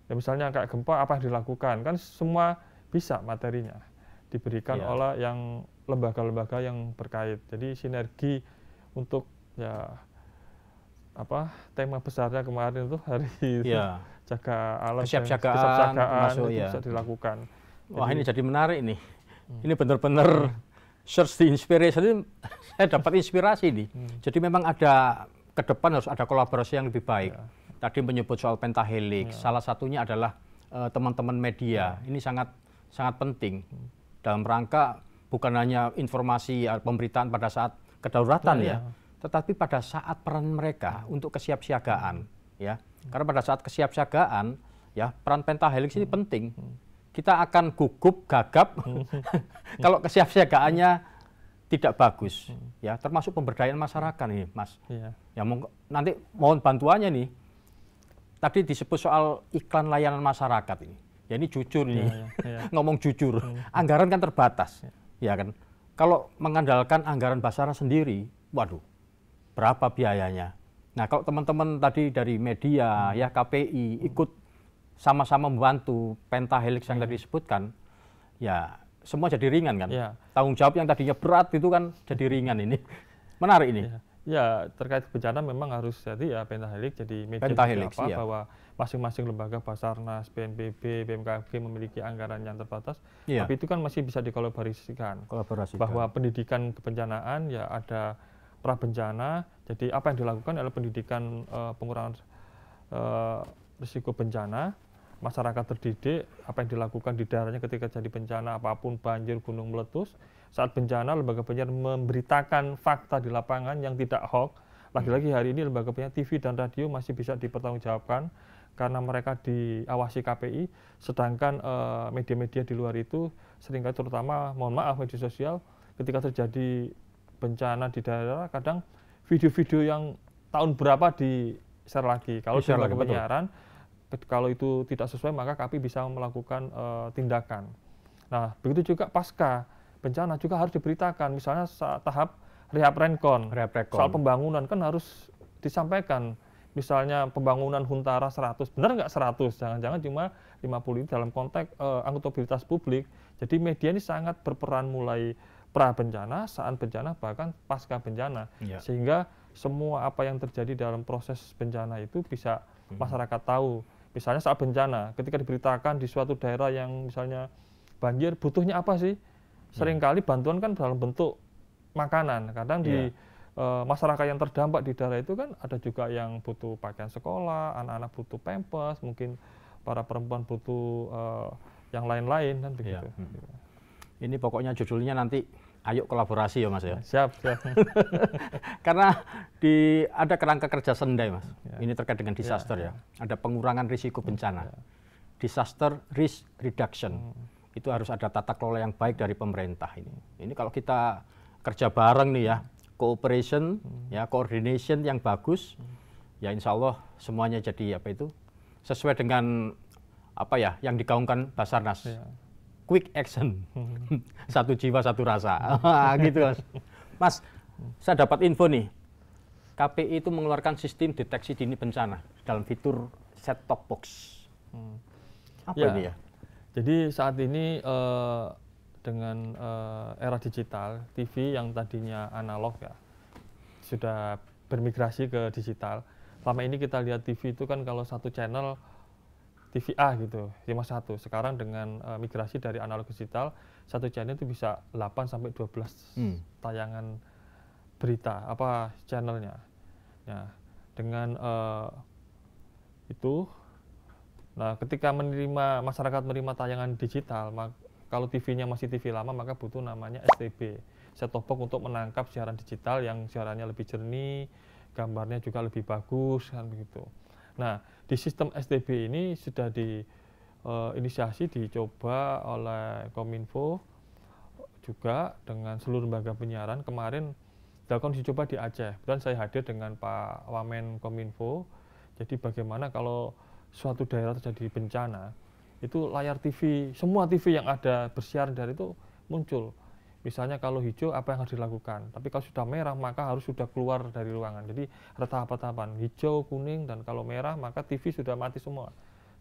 ya misalnya kayak gempa, apa yang dilakukan? Kan semua bisa materinya diberikan oleh yang lembaga-lembaga yang terkait. Jadi sinergi untuk ya apa tema besarnya kemarin itu hari jaga alam kesiapsiagaan itu bisa dilakukan. Wah, ini jadi menarik nih. Ini benar-benar search the inspiration. Saya dapat inspirasi nih. Jadi memang ada ke depan harus ada kolaborasi yang lebih baik. Tadi menyebut soal pentahelix, salah satunya adalah teman-teman media. Ini sangat penting dalam rangka bukan hanya informasi pemberitaan pada saat kedaruratan tetapi pada saat peran mereka untuk kesiapsiagaan ya. Karena pada saat kesiapsiagaan ya peran pentahelix ini penting. Kita akan gugup, gagap kalau kesiapsiagaannya tidak bagus ya, termasuk pemberdayaan masyarakat ini, Mas. Ya nanti mohon bantuannya nih. Tadi disebut soal iklan layanan masyarakat ini. Ya ini jujur nih, ngomong jujur, anggaran kan terbatas, ya kan. Kalau mengandalkan anggaran Basarnas sendiri, waduh, berapa biayanya, Nah, kalau teman-teman tadi dari media, ya KPI ikut sama-sama membantu pentahelix yang tadi disebutkan, ya semua jadi ringan kan. Ya. Tanggung jawab yang tadinya berat itu kan jadi ringan ini. Menarik ini. Ya, terkait bencana memang harus jadi ya pentahelix jadi media Pentahelix, apa iya. bahwa masing-masing lembaga Basarnas, BNPB, BMKG memiliki anggaran yang terbatas, Iya. tapi itu kan masih bisa dikolaborasikan. Kolaborasi. Bahwa pendidikan kebencanaan ya ada prabencana, jadi apa yang dilakukan adalah pendidikan pengurangan risiko bencana, masyarakat terdidik, apa yang dilakukan di daerahnya ketika jadi bencana apapun, banjir, gunung meletus. Saat bencana, lembaga penyiaran memberitakan fakta di lapangan yang tidak hoax. Lagi-lagi hari ini lembaga penyiaran TV dan radio masih bisa dipertanggungjawabkan karena mereka diawasi KPI, sedangkan media-media di luar itu seringkali terutama, mohon maaf, media sosial, ketika terjadi bencana di daerah, kadang video-video yang tahun berapa di-share lagi. Kalau di lembaga penyiaran, kalau itu tidak sesuai, maka KPI bisa melakukan tindakan. Nah, begitu juga pasca bencana juga harus diberitakan, misalnya tahap rehab renkon, soal pembangunan kan harus disampaikan, misalnya pembangunan Huntara 100, benar nggak 100, jangan-jangan cuma 50 ini dalam konteks akuntabilitas publik. Jadi media ini sangat berperan mulai pra bencana, saat bencana, bahkan pasca bencana, sehingga semua apa yang terjadi dalam proses bencana itu bisa masyarakat tahu. Misalnya saat bencana, ketika diberitakan di suatu daerah yang misalnya banjir, butuhnya apa sih? Seringkali bantuan kan dalam bentuk makanan. Kadang di masyarakat yang terdampak di daerah itu kan ada juga yang butuh pakaian sekolah, anak-anak butuh pampers, mungkin para perempuan butuh yang lain-lain kan begitu. Ini pokoknya judulnya nanti ayo kolaborasi ya Mas ya. Siap, siap. Karena ada kerangka kerja Sendai Mas. Ini terkait dengan disaster ya. Ada pengurangan risiko bencana. Disaster risk reduction. Itu harus ada tata kelola yang baik dari pemerintah ini. Ini kalau kita kerja bareng nih ya, cooperation, ya coordination yang bagus, ya insya Allah semuanya jadi apa itu sesuai dengan apa ya yang digaungkan Basarnas. Quick action, satu jiwa satu rasa, gitu Mas. Mas, saya dapat info nih, KPI itu mengeluarkan sistem deteksi dini bencana dalam fitur set-top box. Apa ini ya? Jadi saat ini dengan era digital, TV yang tadinya analog ya sudah bermigrasi ke digital. Selama ini kita lihat TV itu kan kalau satu channel TV A gitu, cuma satu. Sekarang dengan migrasi dari analog ke digital, satu channel itu bisa 8 sampai 12 tayangan berita, apa channelnya. Ya, dengan itu, nah ketika masyarakat menerima tayangan digital, kalau TV-nya masih TV lama, maka butuh namanya STB, set-top box untuk menangkap siaran digital yang siarannya lebih jernih, gambarnya juga lebih bagus, kan begitu. Nah, di sistem STB ini sudah diinisiasi, dicoba oleh Kominfo juga dengan seluruh lembaga penyiaran. Kemarin dilakukan uji coba di Aceh. Dan saya hadir dengan Pak Wamen Kominfo. Jadi bagaimana kalau suatu daerah terjadi bencana, itu layar TV, semua TV yang ada bersiaran dari itu muncul. Misalnya kalau hijau, apa yang harus dilakukan? Tapi kalau sudah merah, maka harus sudah keluar dari ruangan. Jadi ada tahapan-tahapan, hijau, kuning, dan kalau merah, maka TV sudah mati semua.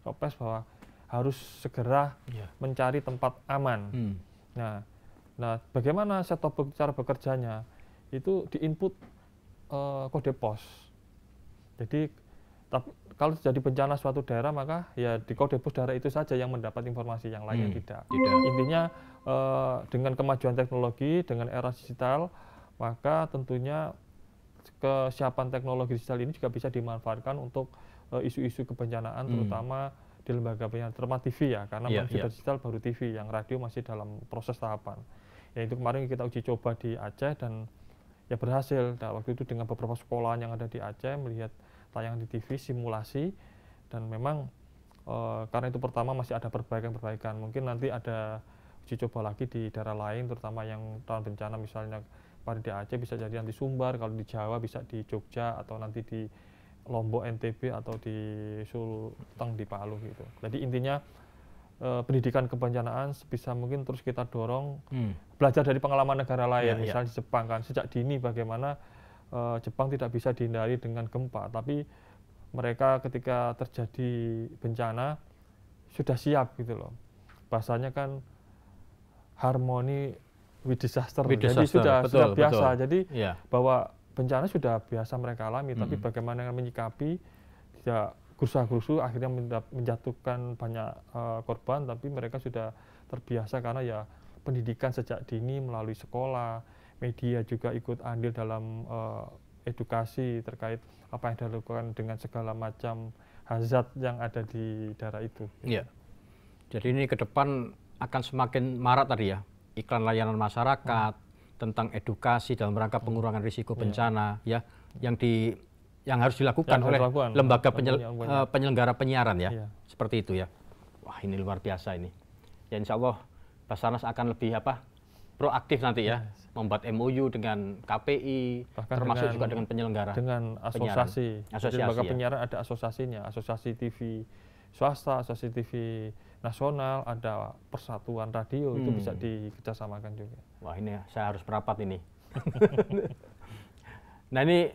Sopes bahwa harus segera mencari tempat aman. Nah, bagaimana set-top box cara bekerjanya? Itu di-input kode pos. Jadi kalau terjadi bencana suatu daerah, maka ya di kode pos daerah itu saja yang mendapat informasi, yang lainnya tidak. Intinya dengan kemajuan teknologi, dengan era digital, maka tentunya kesiapan teknologi digital ini juga bisa dimanfaatkan untuk isu-isu kebencanaan, terutama di lembaga penyiaran, terutama TV ya, karena sudah digital baru TV, yang radio masih dalam proses tahapan. Ya itu kemarin kita uji coba di Aceh dan ya berhasil. Nah, waktu itu dengan beberapa sekolah yang ada di Aceh melihat tayangan di TV, simulasi, dan memang karena itu pertama masih ada perbaikan-perbaikan. Mungkin nanti ada uji coba lagi di daerah lain, terutama yang tahan bencana, misalnya kemarin di Aceh bisa jadi nanti Sumbar, kalau di Jawa bisa di Jogja, atau nanti di Lombok NTB, atau di Sulteng di Palu gitu. Jadi intinya pendidikan kebencanaan sebisa mungkin terus kita dorong, belajar dari pengalaman negara lain, misalnya di Jepang kan, sejak dini bagaimana Jepang tidak bisa dihindari dengan gempa, tapi mereka ketika terjadi bencana sudah siap gitu loh. Bahasanya kan harmoni with disaster. Jadi sudah biasa. Jadi bahwa bencana sudah biasa mereka alami, tapi bagaimana menyikapi, tidak gerusa-gerusu akhirnya menjatuhkan banyak korban, tapi mereka sudah terbiasa karena ya pendidikan sejak dini melalui sekolah, media juga ikut andil dalam edukasi terkait apa yang dilakukan dengan segala macam hazard yang ada di daerah itu. Iya. Jadi ini ke depan akan semakin marak tadi ya, iklan layanan masyarakat tentang edukasi dalam rangka pengurangan risiko bencana ya, yang harus dilakukan oleh lembaga penyelenggara penyiaran ya, seperti itu ya. Wah, ini luar biasa ini. Ya insya Allah Basarnas akan lebih proaktif nanti ya, membuat MOU dengan KPI, bahkan termasuk juga dengan penyelenggara. Dengan asosiasi. Jadi lembaga penyiaran ada asosiasinya, asosiasi TV swasta, asosiasi TV nasional, ada persatuan radio, itu bisa dikerjasamakan juga. Wah, ini saya harus merapat ini. Nah, ini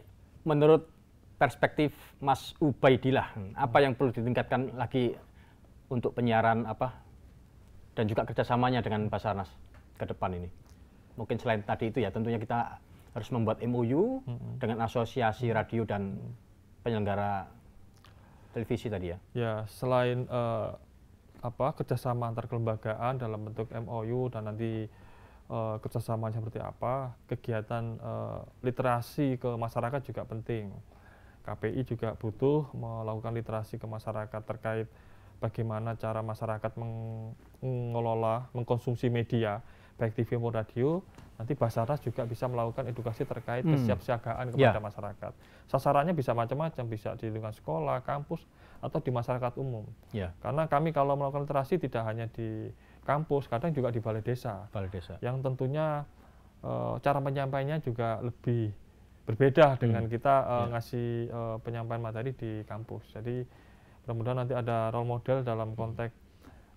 menurut perspektif Mas Ubaidillah, apa yang perlu ditingkatkan lagi untuk penyiaran dan juga kerjasamanya dengan Basarnas ke depan ini? Mungkin selain tadi itu ya, tentunya kita harus membuat MOU dengan asosiasi radio dan penyelenggara televisi tadi ya. Ya, selain kerjasama antar kelembagaan dalam bentuk MOU dan nanti kerjasama seperti apa, kegiatan literasi ke masyarakat juga penting. KPI juga butuh melakukan literasi ke masyarakat terkait bagaimana cara masyarakat mengelola, mengkonsumsi media, baik TV maupun radio. Nanti Basarnas juga bisa melakukan edukasi terkait kesiapsiagaan kepada masyarakat. Sasarannya bisa macam-macam, bisa di lingkungan sekolah, kampus, atau di masyarakat umum. Karena kami kalau melakukan literasi tidak hanya di kampus, kadang juga di balai desa. Yang tentunya cara penyampaiannya juga lebih berbeda dengan kita ngasih penyampaian materi di kampus. Jadi mudah-mudahan nanti ada role model dalam konteks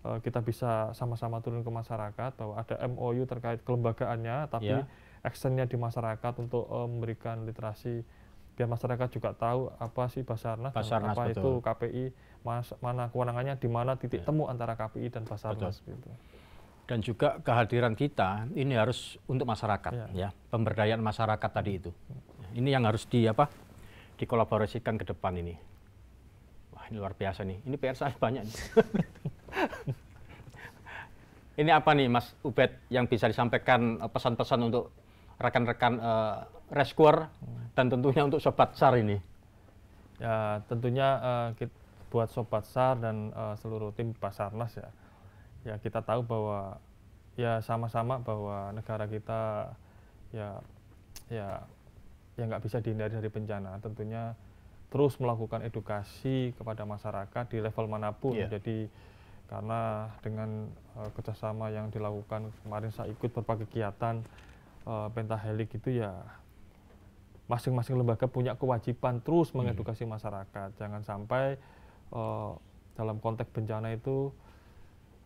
kita bisa sama-sama turun ke masyarakat, bahwa ada MOU terkait kelembagaannya, tapi actionnya di masyarakat untuk memberikan literasi, biar masyarakat juga tahu apa sih Basarnas dan apa itu KPI, mana kewenangannya, di mana titik temu antara KPI dan Basarnas. Gitu. Dan juga kehadiran kita ini harus untuk masyarakat, ya, pemberdayaan masyarakat tadi itu. Ini yang harus dikolaborasikan ke depan ini. Wah, ini luar biasa nih. Ini PR saya banyak. Ini apa nih Mas Ubed yang bisa disampaikan pesan-pesan untuk rekan-rekan rescuer dan tentunya untuk Sobat SAR ini? Ya tentunya buat Sobat SAR dan seluruh tim Basarnas ya kita tahu bahwa ya sama-sama bahwa negara kita ya nggak bisa dihindari dari bencana. Tentunya terus melakukan edukasi kepada masyarakat di level manapun. Jadi karena dengan kerjasama yang dilakukan kemarin saya ikut beberapa kegiatan pentahelik itu ya masing-masing lembaga punya kewajiban terus mengedukasi masyarakat. Jangan sampai dalam konteks bencana itu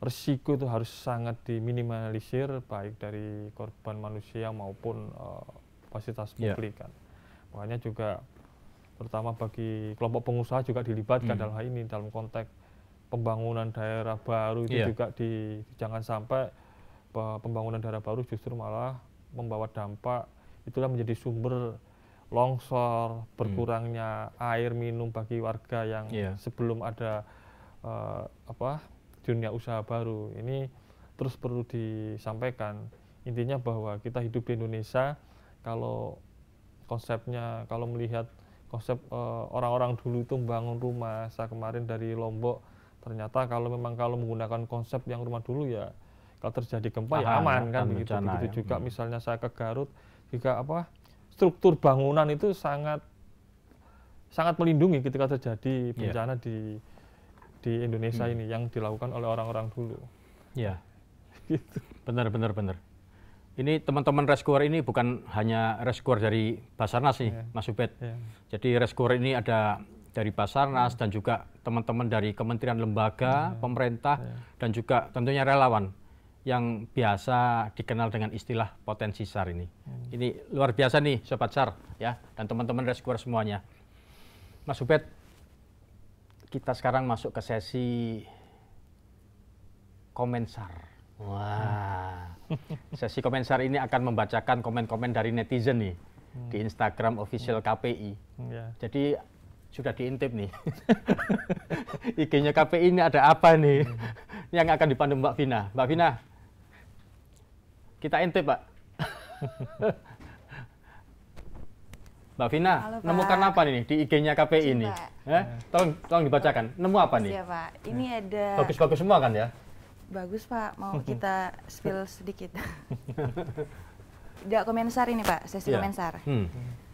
risiko itu harus sangat diminimalisir, baik dari korban manusia maupun fasilitas publik kan. Makanya juga terutama bagi kelompok pengusaha juga dilibatkan dalam hal ini, dalam konteks pembangunan daerah baru itu juga jangan sampai pembangunan daerah baru justru malah membawa dampak, itulah menjadi sumber longsor, berkurangnya air minum bagi warga yang sebelum ada dunia usaha baru. Ini terus perlu disampaikan. Intinya bahwa kita hidup di Indonesia, kalau konsepnya, kalau melihat konsep orang-orang dulu itu membangun rumah, saya kemarin dari Lombok, ternyata kalau menggunakan konsep yang rumah dulu ya kalau terjadi gempa ya aman kan begitu. Begitu juga misalnya saya ke Garut, jika struktur bangunan itu sangat melindungi ketika terjadi bencana di Indonesia ini yang dilakukan oleh orang-orang dulu. Ya, gitu. Benar. Ini teman-teman rescuer ini bukan hanya rescuer dari Basarnas nih, Mas Ubed. Jadi rescuer ini ada dari Basarnas dan juga teman-teman dari kementerian lembaga, pemerintah, dan juga tentunya relawan yang biasa dikenal dengan istilah potensi SAR ini. Ini luar biasa nih Sobat SAR ya, dan teman-teman rescuer semuanya. Mas Ubed, kita sekarang masuk ke sesi komen SAR. Wah, sesi komen SAR ini akan membacakan komen-komen dari netizen nih di Instagram official KPI. Jadi sudah diintip nih. IG-nya KPI ini ada apa nih yang akan dipandu Mbak Vina. Mbak Vina, kita intip, Pak. Mbak Vina, halo, Pak. nemukan apa nih di IG-nya KPI ini? Tolong dibacakan. Nemu apa nih? Iya, Pak. Ini ada Bagus-bagus semua kan ya? bagus, Pak. Mau kita spill sedikit. Ada komen SAR ini, Pak. Sesi komen SAR.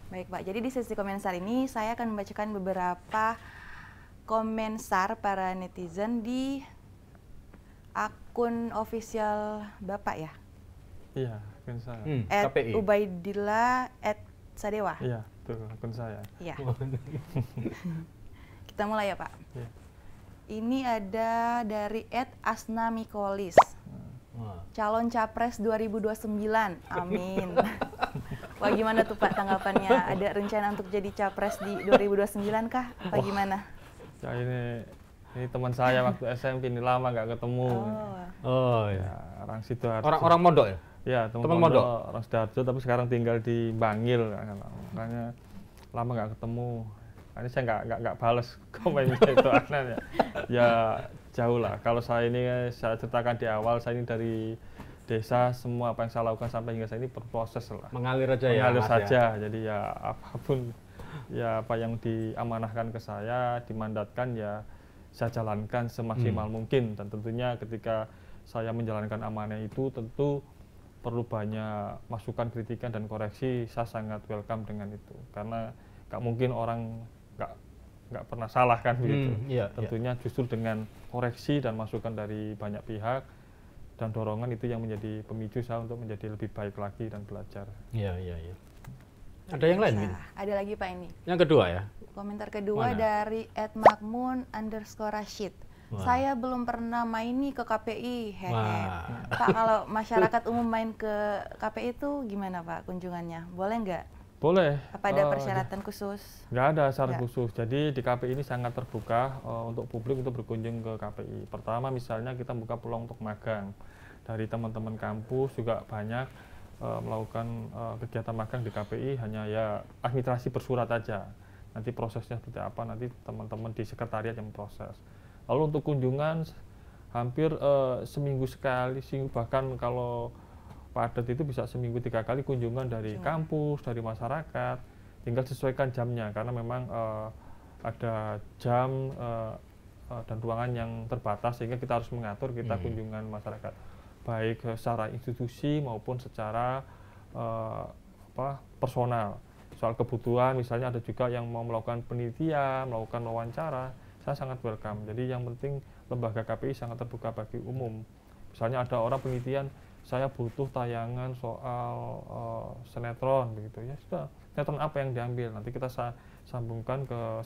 Baik, Pak. Jadi di sesi komen SAR ini saya akan membacakan beberapa komen SAR para netizen di akun official Bapak ya? Iya, akun saya. KPI. @ubaidillah @sadewa. Iya, itu akun saya. Iya. Kita mulai ya, Pak. Iya. Ini ada dari @asnamikolis. Wah. Calon Capres 2029. Amin. Wah, gimana tuh Pak tanggapannya? Ada rencana untuk jadi Capres di 2029 kah? Apa gimana? Ya ini teman saya waktu SMP, ini lama nggak ketemu. Oh ya. Ya, orang Sidoarjo. Orang mondok ya? Ya, teman mondok. Orang Sidoarjo tapi sekarang tinggal di Bangil. Makanya lama nggak ketemu. Ini saya nggak balas komennya itu aneh ya. Ya jauh lah. Kalau saya ini saya ceritakan di awal, saya ini dari desa, semua apa yang saya lakukan sampai hingga saya ini berproses lah. Mengalir aja ya. Mengalir Mas, saja. ya? Jadi ya apapun ya apa yang diamanahkan ke saya, dimandatkan ya saya jalankan semaksimal mungkin. Dan tentunya ketika saya menjalankan amanah itu tentu perlu banyak masukan, kritikan dan koreksi. Saya sangat welcome dengan itu karena nggak mungkin orang nggak pernah salah kan begitu. Tentunya justru dengan koreksi dan masukan dari banyak pihak dan dorongan itu yang menjadi pemicu saya untuk menjadi lebih baik lagi dan belajar. Iya. Ada yang lain gitu? Ada lagi Pak ini. Yang kedua ya? Komentar kedua Mana? dari @makmun_rashid. Saya belum pernah main nih ke KPI. Hehe. Pak, kalau masyarakat umum main ke KPI itu gimana Pak kunjungannya? Boleh nggak? Boleh. Apa ada persyaratan khusus? Nggak ada syarat khusus. Jadi di KPI ini sangat terbuka untuk publik untuk berkunjung ke KPI. Pertama misalnya kita buka peluang untuk magang. Dari teman-teman kampus juga banyak melakukan kegiatan magang di KPI, hanya ya administrasi bersurat aja. Nanti prosesnya seperti apa, nanti teman-teman di sekretariat yang proses. Lalu untuk kunjungan hampir seminggu sekali, bahkan kalau padat itu bisa seminggu 3 kali kunjungan dari kampus, dari masyarakat. Tinggal sesuaikan jamnya karena memang ada jam dan ruangan yang terbatas sehingga kita harus mengatur kita kunjungan masyarakat baik secara institusi maupun secara personal. Soal kebutuhan misalnya ada juga yang mau melakukan penelitian, melakukan wawancara, saya sangat welcome. Jadi yang penting lembaga KPI sangat terbuka bagi umum. Misalnya ada orang penelitian, saya butuh tayangan soal sinetron begitu ya, sudah sinetron apa yang diambil nanti kita sambungkan ke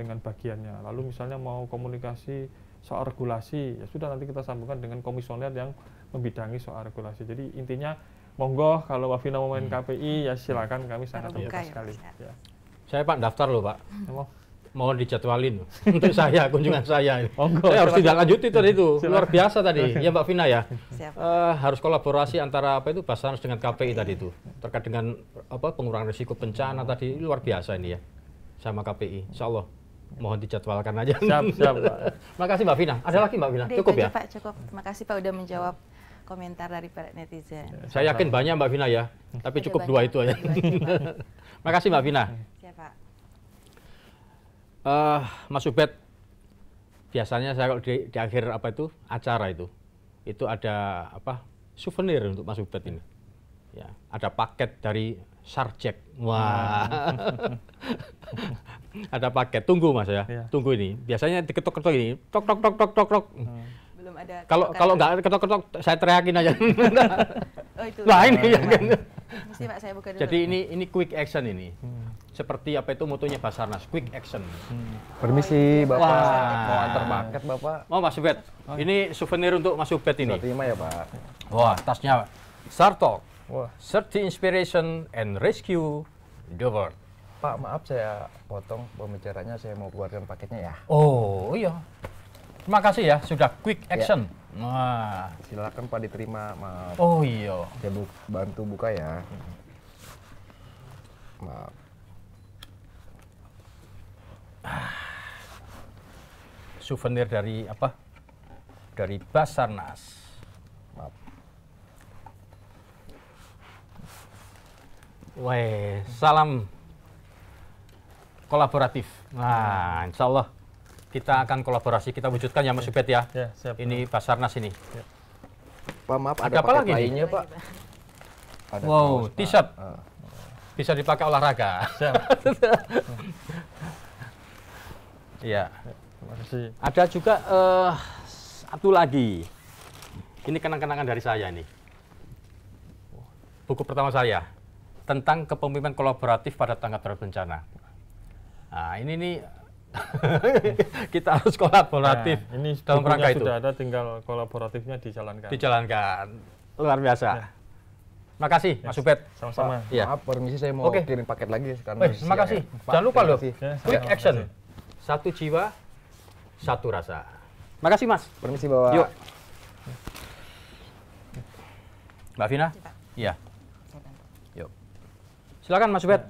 dengan bagiannya. Lalu misalnya mau komunikasi soal regulasi ya sudah nanti kita sambungkan dengan komisioner yang membidangi soal regulasi. Jadi intinya monggo kalau Mbak Vina mau main KPI ya silakan, kami sangat terbuka sekali. Ya. Saya Pak daftar loh Pak. Mohon dijadwalin Oh, untuk saya, kunjungan saya. Saya harus tidak lanjuti tadi itu, luar biasa tadi. Ya Mbak Vina ya, harus kolaborasi antara apa itu Basarnas dengan KPI tadi itu, terkait dengan apa pengurangan risiko bencana tadi, luar biasa ini ya, sama KPI. Insya Allah, mohon dijadwalkan aja. Siap Pak. Makasih Mbak Vina. Ada lagi Mbak Vina? Cukup ya? Pak, cukup. Terima kasih Pak udah menjawab komentar dari para netizen. Saya yakin banyak Mbak Vina ya, tapi cukup 2 itu aja. Makasih Mbak Vina. Siap Pak. Mas Ubed, biasanya saya kalau di akhir apa itu acara itu ada apa souvenir untuk Mas Ubed ini. Ya, ada paket dari Sarjek. Wah, ada paket. Tunggu Mas ya, tunggu ini. Biasanya diketok-ketok ini, tok tok tok tok tok tok. Belum ada. Kalau nggak ketok-ketok, saya teriakin aja. Oh itu. Wah ini ya kan. Mesti Pak saya buka dulu. Jadi ini quick action ini. seperti apa itu motonya Basarnas, quick action. Permisi Bapak, Wah. mau antar paket Bapak. Oh Mas Ubed, ini souvenir untuk Mas Ubed ini. Terima ya Pak. Wah, tasnya Sartok, Wah, Search the Inspiration and Rescue the World. Pak maaf saya potong pembicaranya, saya mau keluarkan paketnya ya. Oh iya, terima kasih ya sudah quick action. Wah, Silakan Pak diterima, maaf. oh iya. Saya bantu buka ya. Maaf. Souvenir dari apa? Dari Basarnas. Maaf. Weh, salam kolaboratif. Nah, insya Allah kita akan kolaborasi, kita wujudkan ya Mas Ubed ya. Ya, siap. Ini Basarnas ini. Pak maaf Ada ada apa paket lagi nih? lainnya Pak. Ada Wow, kaos, Pak. t-shirt. Ah. Bisa dipakai olahraga. Siap. Iya. Terima kasih. Ada juga satu lagi. Ini kenang-kenangan dari saya nih. Buku pertama saya tentang kepemimpinan kolaboratif pada tanggap darurat bencana. Nah, ini nih kita harus kolaboratif Nah, ini dalam bukunya rangka itu. sudah ada, tinggal kolaboratifnya dijalankan. Dijalankan. Luar biasa. Makasih Mas Ubed. Sama-sama. Iya. Maaf, permisi saya mau Oke. kirim paket lagi karena Terima siang kasih. ya. Pak, Jangan lupa terima loh. kasih. Ya, Quick sama-sama. action. Satu jiwa, satu rasa. Makasih Mas. Permisi Bapak. Yuk. Mbak Vina? Iya. Yuk. Silakan Mas Ubed.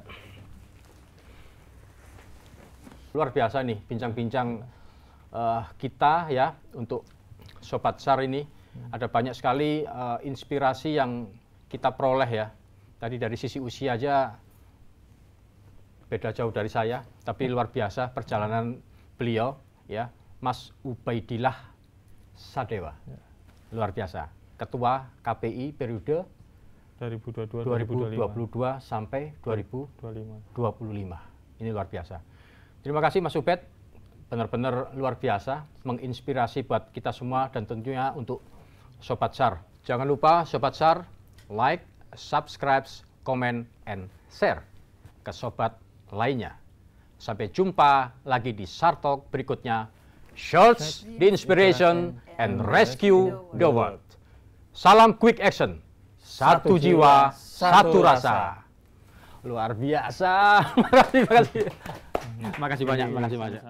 Luar biasa nih bincang-bincang kita ya untuk Sobat SAR ini. Ada banyak sekali inspirasi yang kita peroleh ya. Tadi dari sisi usia aja beda jauh dari saya, tapi luar biasa perjalanan beliau ya. Mas Ubaidillah Sadewa. Luar biasa. Ketua KPI periode 2022 2022 sampai 2025. 2025. Ini luar biasa. Terima kasih Mas Ubed, benar-benar luar biasa, menginspirasi buat kita semua dan tentunya untuk Sobat SAR. Jangan lupa Sobat SAR, like, subscribe, comment, and share ke sobat lainnya. Sampai jumpa lagi di SAR Talk berikutnya. Search the inspiration and rescue the world. Salam quick action. Satu jiwa, satu rasa. Luar biasa. Makasih banyak. Makasih banyak.